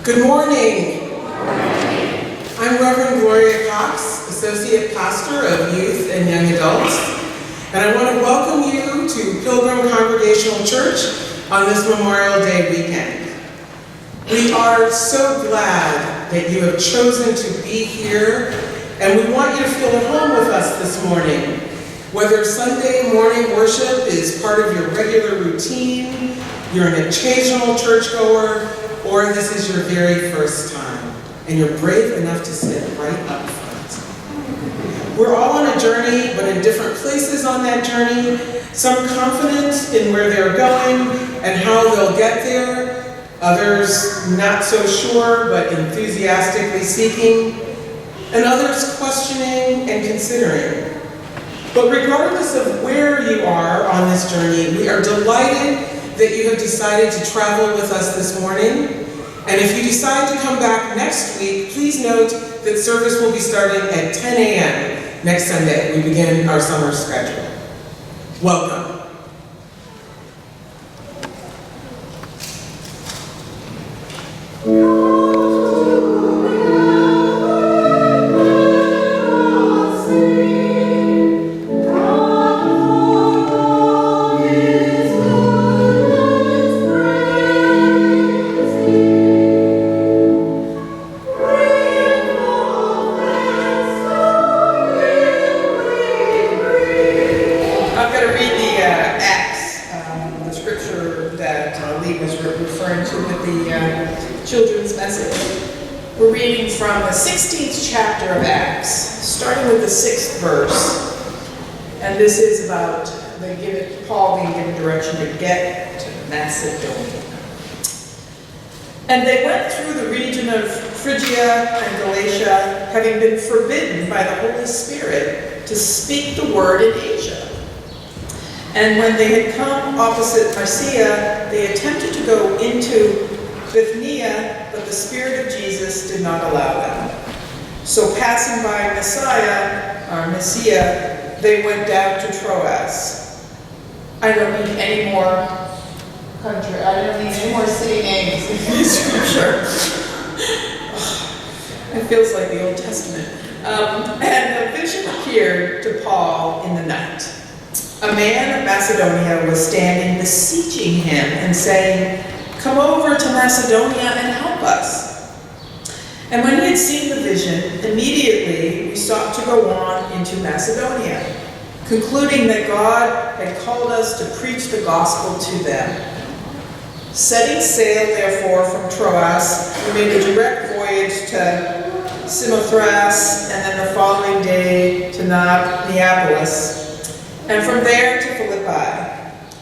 Good morning. I'm Reverend Gloria Cox, Associate Pastor of Youth and Young Adults, and I want to welcome you to Pilgrim Congregational Church on this Memorial Day weekend. We are so glad that you have chosen to be here, and we want you to feel at home with us this morning. Whether Sunday morning worship is part of your regular routine, you're an occasional churchgoer, or this is your very first time, and you're brave enough to sit right up front. We're all on a journey, but in different places on that journey, some confident in where they're going and how they'll get there, others not so sure, but enthusiastically seeking, and others questioning and considering. But regardless of where you are on this journey, we are delighted that you have decided to travel with us this morning. And if you decide to come back next week, please note that service will be starting at 10 a.m. next Sunday. We begin our summer schedule. Welcome. From the 16th chapter of Acts, starting with the 6th verse. And this is about Paul being given direction to get to Macedonia. And they went through the region of Phrygia and Galatia, having been forbidden by the Holy Spirit to speak the word in Asia. And when they had come opposite Mysia, they attempted to go into Bithynia, but the Spirit of Jesus did not allow them. So passing by Mysia, they went down to Troas. I don't need any more city names in the scripture. It feels like the Old Testament. And a vision appeared to Paul in the night. A man of Macedonia was standing beseeching him and saying, "Come over to Macedonia and help us." And when he had seen the vision, immediately we sought to go on into Macedonia, concluding that God had called us to preach the gospel to them. Setting sail, therefore, from Troas, we made a direct voyage to Samothrace, and then the following day to Neapolis, and from there to Philippi,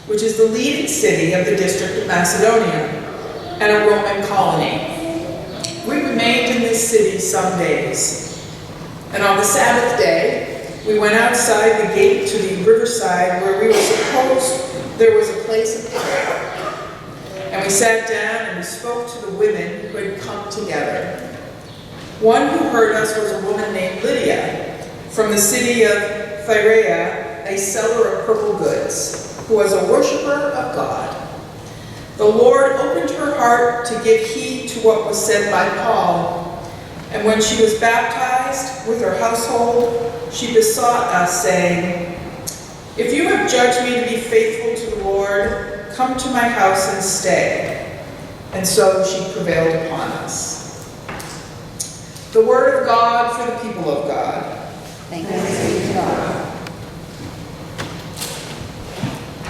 which is the leading city of the district of Macedonia, and a Roman colony. We remained in this city some days, and on the Sabbath day, we went outside the gate to the riverside where we were supposed there was a place of prayer. And we sat down and we spoke to the women who had come together. One who heard us was a woman named Lydia, from the city of Thyatira, a seller of purple goods, who was a worshiper of God. The Lord opened her heart to give heed to what was said by Paul, and when she was baptized with her household, she besought us, saying, "If you have judged me to be faithful to the Lord, come to my house and stay." And so she prevailed upon us. The word of God for the people of God. Thanks be to God.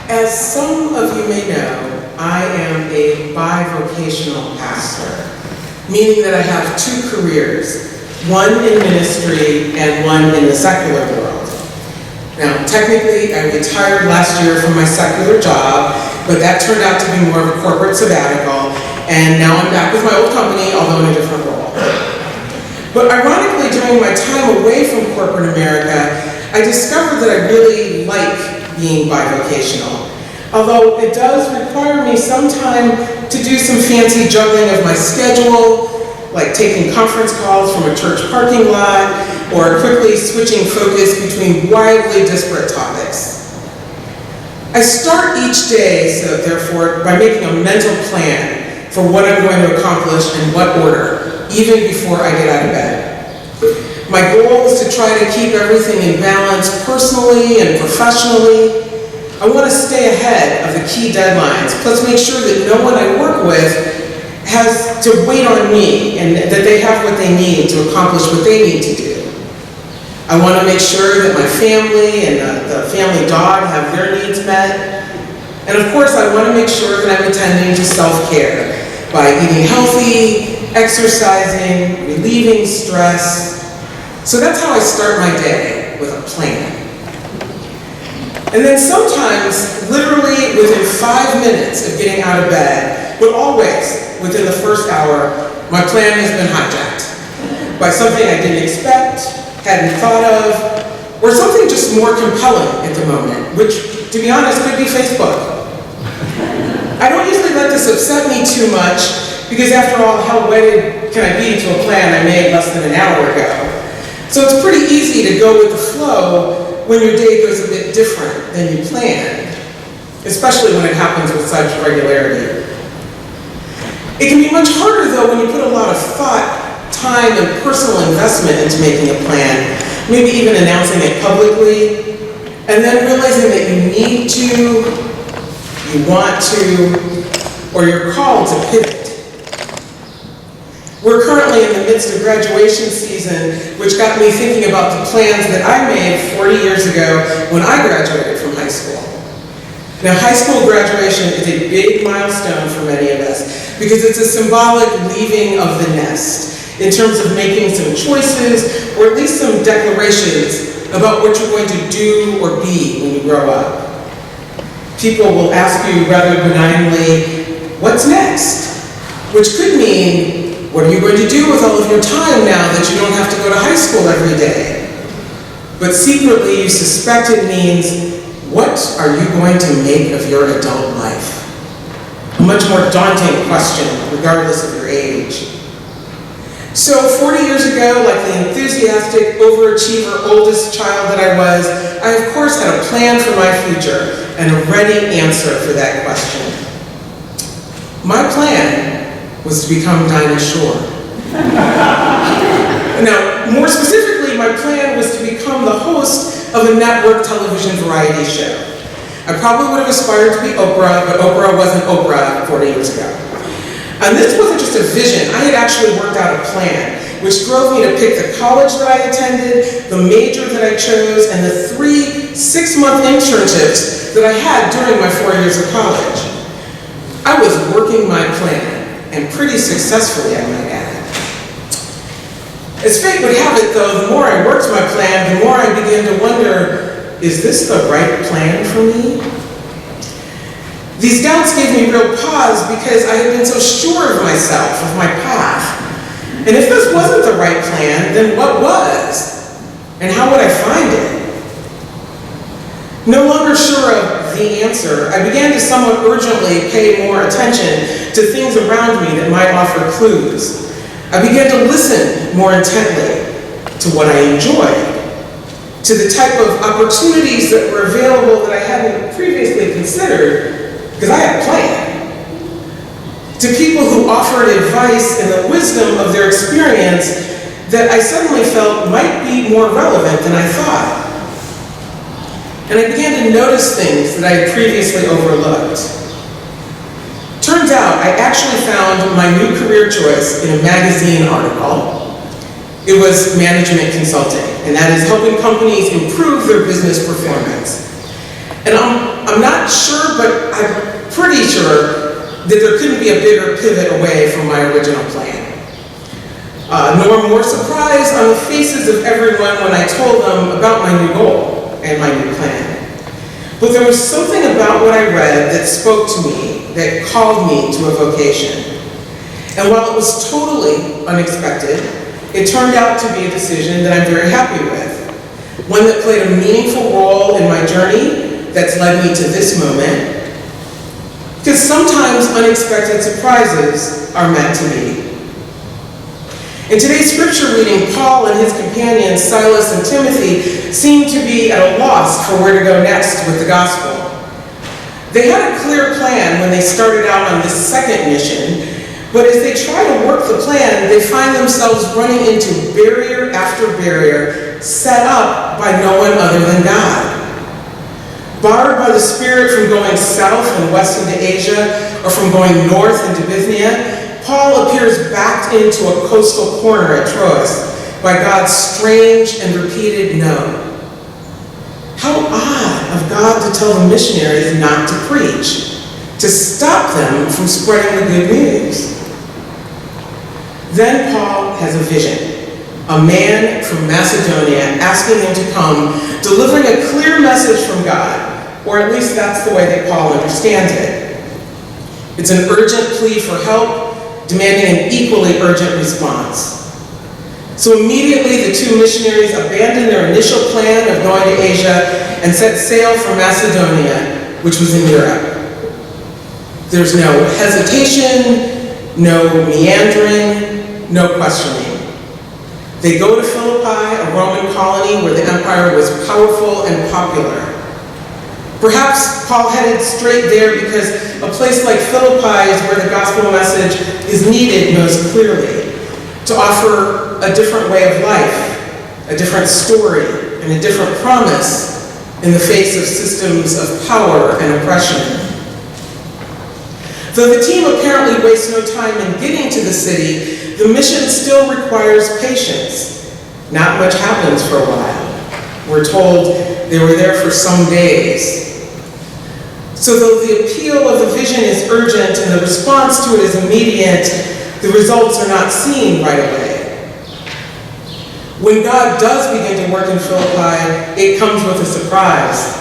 As some of you may know, I am a bivocational pastor, meaning that I have two careers, one in ministry and one in the secular world. Now, technically, I retired last year from my secular job, but that turned out to be more of a corporate sabbatical, and now I'm back with my old company, although in a different role. But ironically, during my time away from corporate America, I discovered that I really like being bivocational. Although it does require me sometime to do some fancy juggling of my schedule, like taking conference calls from a church parking lot, or quickly switching focus between wildly disparate topics. I start each day, so therefore, by making a mental plan for what I'm going to accomplish in what order, even before I get out of bed. My goal is to try to keep everything in balance personally and professionally. I want to stay ahead of the key deadlines, plus make sure that no one I work with has to wait on me and that they have what they need to accomplish what they need to do. I want to make sure that my family and the family dog have their needs met. And of course, I want to make sure that I'm attending to self-care by eating healthy, exercising, relieving stress. So that's how I start my day, with a plan. And then sometimes, literally within 5 minutes of getting out of bed, but always within the first hour, my plan has been hijacked by something I didn't expect, hadn't thought of, or something just more compelling at the moment, which, to be honest, could be Facebook. I don't usually let this upset me too much, because after all, how wedded can I be to a plan I made less than an hour ago? So it's pretty easy to go with the flow when your day goes a bit different than you planned, especially when it happens with such regularity. It can be much harder, though, when you put a lot of thought, time, and personal investment into making a plan, maybe even announcing it publicly, and then realizing that you need to, you want to, or you're called to pivot. We're currently in the midst of graduation season, which got me thinking about the plans that I made 40 years ago when I graduated from high school. Now, high school graduation is a big milestone for many of us because it's a symbolic leaving of the nest in terms of making some choices or at least some declarations about what you're going to do or be when you grow up. People will ask you rather benignly, what's next? Which could mean, what are you going to do with all of your time now that you don't have to go to high school every day? But secretly you suspect it means, what are you going to make of your adult life? A much more daunting question, regardless of your age. So 40 years ago, like the enthusiastic, overachiever, oldest child that I was, I of course had a plan for my future and a ready answer for that question. My plan was to become Dinah Shore. Now, more specifically, my plan was to become the host of a network television variety show. I probably would have aspired to be Oprah, but Oprah wasn't Oprah 40 years ago. And this wasn't just a vision, I had actually worked out a plan, which drove me to pick the college that I attended, the major that I chose, and the 3 6-month internships that I had during my 4 years of college. I was working my plan, and pretty successfully, I might add. As fate would have it, though, the more I worked my plan, the more I began to wonder, is this the right plan for me? These doubts gave me real pause because I had been so sure of myself, of my path. And if this wasn't the right plan, then what was? And how would I find it? No longer sure of the answer, I began to somewhat urgently pay more attention to things around me that might offer clues. I began to listen more intently to what I enjoyed, to the type of opportunities that were available that I hadn't previously considered, because I had a plan, to people who offered advice and the wisdom of their experience that I suddenly felt might be more relevant than I thought. And I began to notice things that I had previously overlooked. Turns out, I actually found my new career choice in a magazine article. It was management consulting, and that is helping companies improve their business performance. And I'm not sure, but I'm pretty sure that there couldn't be a bigger pivot away from my original plan. Nor more surprise on the faces of everyone when I told them about my new goal and my new plan. But there was something about what I read that spoke to me, that called me to a vocation. And while it was totally unexpected, it turned out to be a decision that I'm very happy with. One that played a meaningful role in my journey that's led me to this moment. Because sometimes unexpected surprises are meant to be. In today's scripture reading, Paul and his companions, Silas and Timothy, seem to be at a loss for where to go next with the gospel. They had a clear plan when they started out on this second mission, But as they try to work the plan, they find themselves running into barrier after barrier set up by no one other than God. Barred by the Spirit from going south and west into Asia, or from going north into Bithynia, Paul appears backed into a coastal corner at Troas by God's strange and repeated no. How odd of God to tell the missionaries not to preach, to stop them from spreading the good news. Then Paul has a vision. A man from Macedonia asking him to come, delivering a clear message from God, or at least that's the way that Paul understands it. It's an urgent plea for help, demanding an equally urgent response. So immediately the two missionaries abandoned their initial plan of going to Asia and set sail for Macedonia, which was in Europe. There's no hesitation, no meandering, no questioning. They go to Philippi, a Roman colony where the empire was powerful and popular. Perhaps Paul headed straight there because a place like Philippi is where the gospel message is needed most clearly, to offer a different way of life, a different story, and a different promise in the face of systems of power and oppression. Though the team apparently wastes no time in getting to the city, the mission still requires patience. Not much happens for a while. We're told they were there for some days. So though the appeal of the vision is urgent and the response to it is immediate, the results are not seen right away. When God does begin to work in Philippi, it comes with a surprise.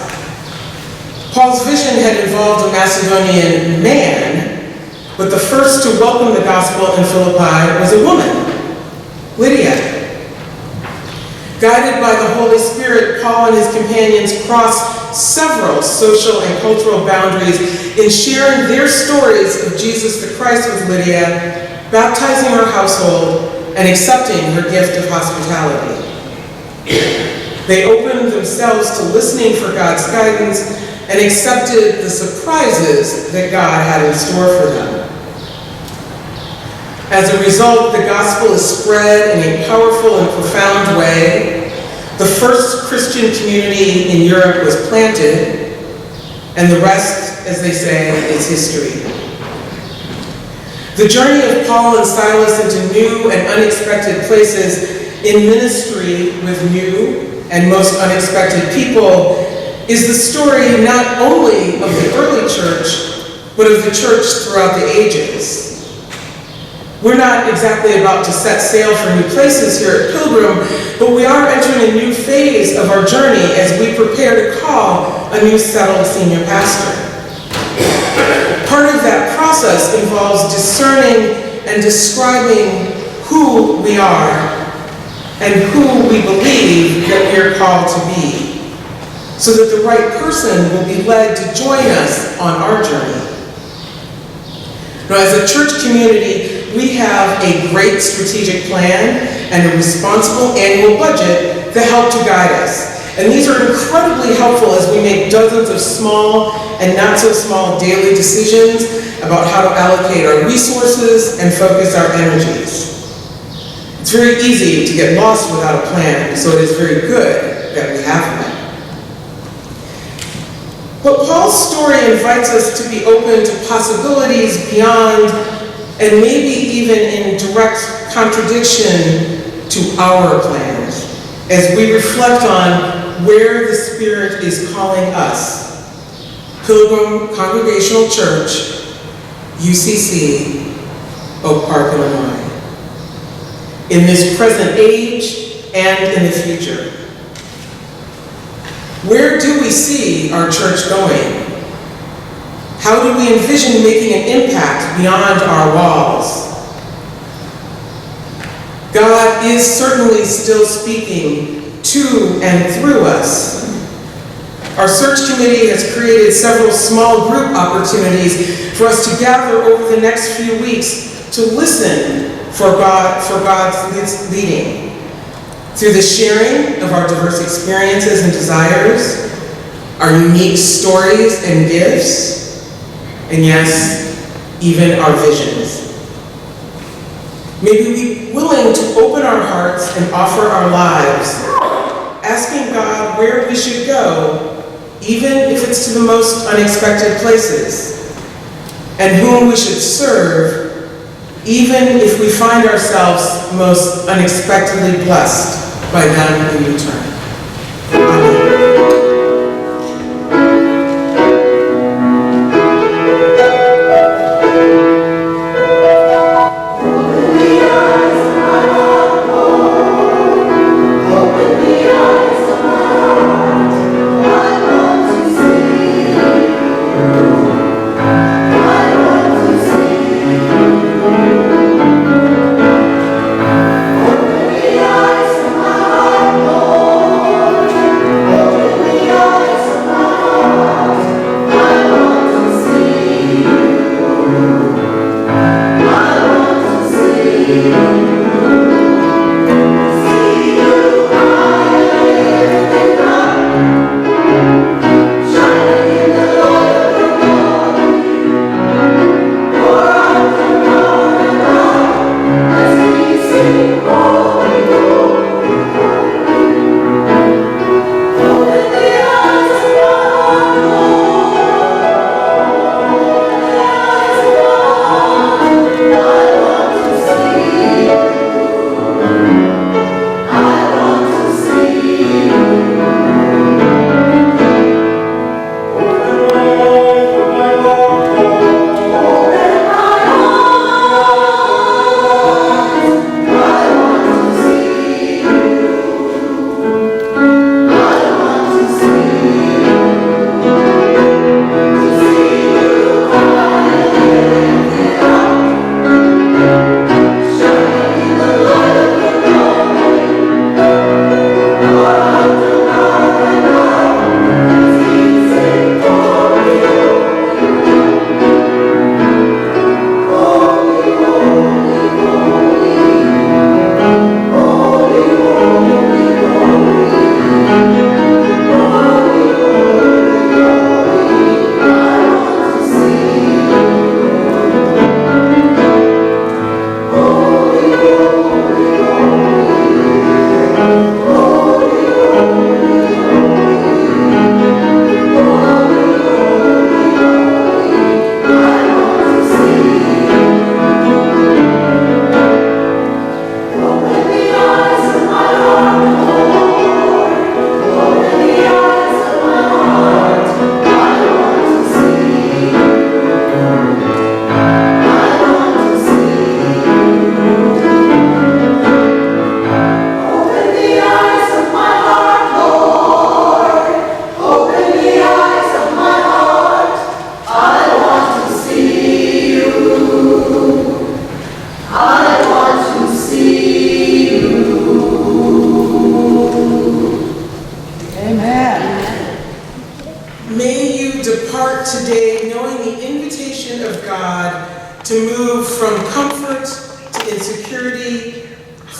Paul's vision had involved a Macedonian man, but the first to welcome the gospel in Philippi was a woman, Lydia. Guided by the Holy Spirit, Paul and his companions crossed several social and cultural boundaries in sharing their stories of Jesus the Christ with Lydia, baptizing her household, and accepting her gift of hospitality. They opened themselves to listening for God's guidance and accepted the surprises that God had in store for them. As a result, the gospel is spread in a powerful and profound way. The first Christian community in Europe was planted, and the rest, as they say, is history. The journey of Paul and Silas into new and unexpected places in ministry with new and most unexpected people is the story not only of the early church, but of the church throughout the ages. We're not exactly about to set sail for new places here at Pilgrim, but we are entering a new phase of our journey as we prepare to call a new settled senior pastor. Part of that process involves discerning and describing who we are and who we believe that we are called to be, so that the right person will be led to join us on our journey. Now, as a church community, we have a great strategic plan and a responsible annual budget that help to guide us. And these are incredibly helpful as we make dozens of small and not so small daily decisions about how to allocate our resources and focus our energies. It's very easy to get lost without a plan, so it is very good that we have one. But Paul's story invites us to be open to possibilities beyond and maybe even in direct contradiction to our plans as we reflect on where the Spirit is calling us. Pilgrim Congregational Church, UCC, Oak Park, Illinois. In this present age and in the future. Where do we see our church going? How do we envision making an impact beyond our walls? God is certainly still speaking to and through us. Our search committee has created several small group opportunities for us to gather over the next few weeks to listen for God's leading. Through the sharing of our diverse experiences and desires, our unique stories and gifts, and yes, even our visions. May we be willing to open our hearts and offer our lives, asking God where we should go, even if it's to the most unexpected places, and whom we should serve, even if we find ourselves most unexpectedly blessed by them in return. Amen.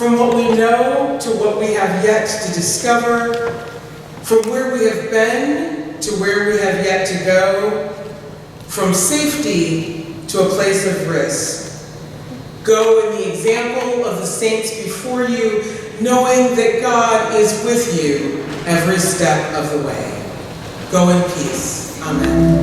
From what we know to what we have yet to discover, from where we have been to where we have yet to go, from safety to a place of risk. Go in the example of the saints before you, knowing that God is with you every step of the way. Go in peace. Amen.